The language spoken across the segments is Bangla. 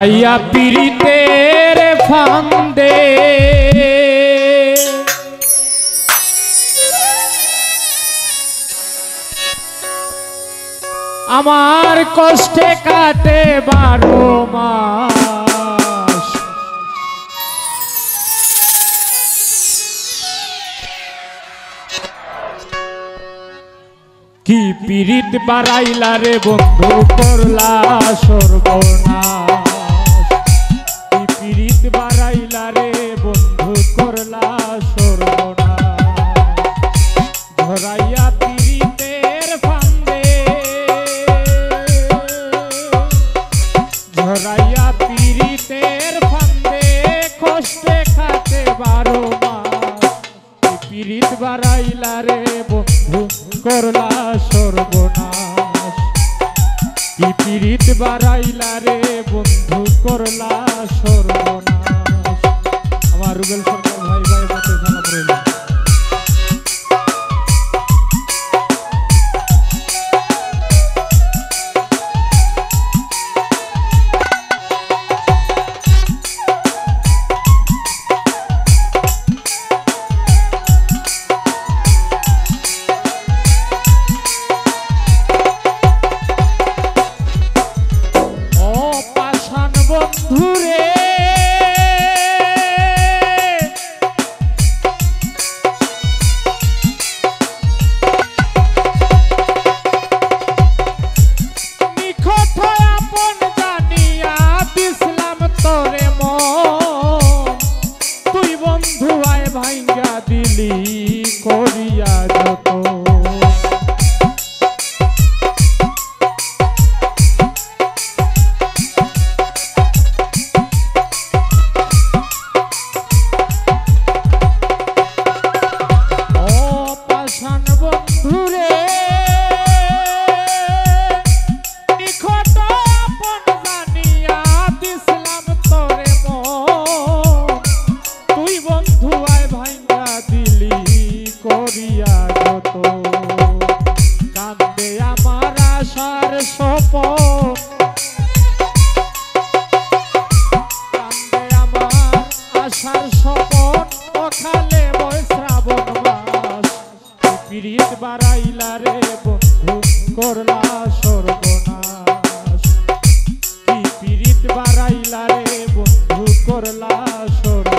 আইয়া পীড়িতের ফান্দে আমার কষ্টে কাটে 12 মাস। কি পীড়িত বাড়াইলা রে বন্ধু, করলা সর্বনাশ। কি পীড়িত বাড়াইলা রে বন্ধু, করলা সর্বনাশ। ধরাইয়া পীড়িতের ফান্দে, ধরাইয়া পীড়িতের ফান্দে কষ্টে খাটে 12 মাস। কি পীড়িত বাড়াইলা রে বন্ধু, করলা সর্বনাশ। কি পীড়িত বাড়াইলা রে বন্ধু, করলা সর্বনাশ। আমার রুবেল সরকার ভাই ভাই মতে সালাম রইল। বন্ধুরে নিখট আপন জানিয়া দিসলাম তোরে মন, তুই বন্ধু আয় ভাঙ্গা দিলি করিয়া যত। কান্দে আমার আশার স্বপন, কান্দে আমার আশার স্বপন, অখালে বয় শ্রাবণ মাস। পীড়িত বাড়াইলা রে বন্ধু, করলা সর্বনাশ। কি পীড়িত বাড়াইলা রে বন্ধু, করলা সর্বনাশ।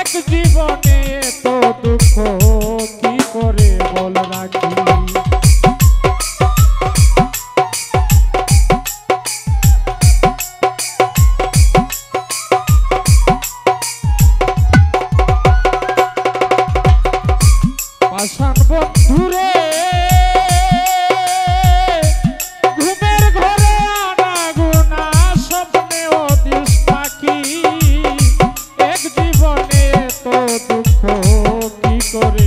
এক জীবনে তো দুঃখ কি করে বল রাখি। পাষাণ বন্ধুরে ঘুমের ঘরে আনা গুনা, স্বপ্নে অদিশ পাখি। এক জীবনে তো দুঃখ কি করে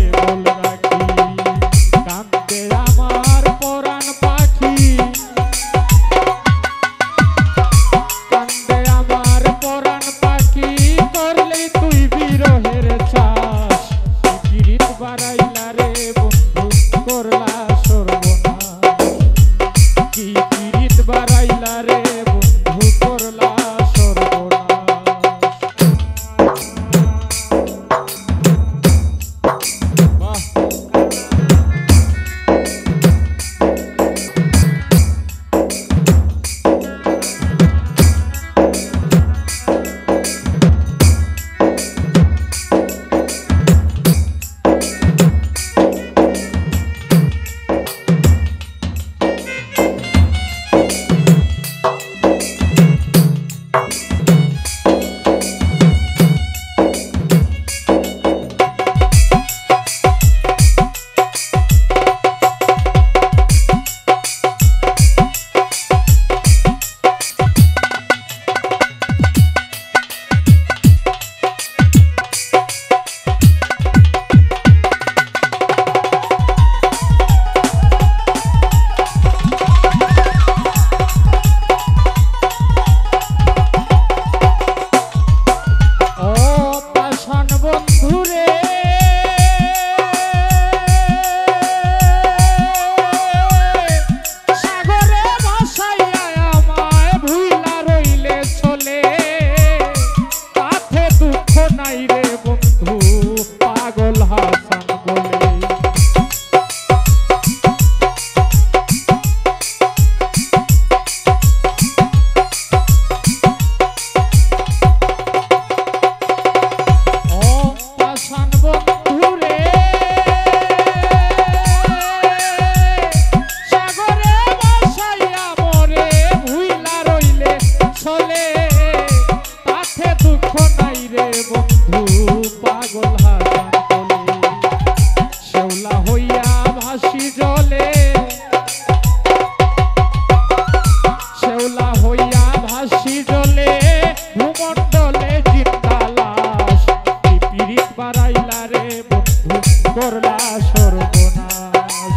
বাড়াইলা রে বন্ধু করলা সর্বনাশ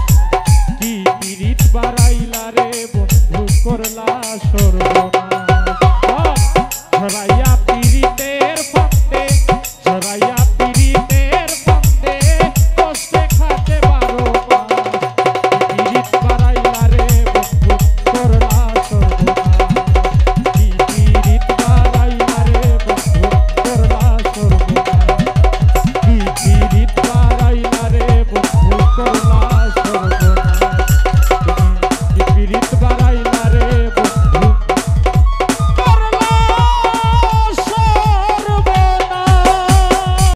কি পিরিত বাড়াইলা রে বন্ধু করলা সর্বনাশ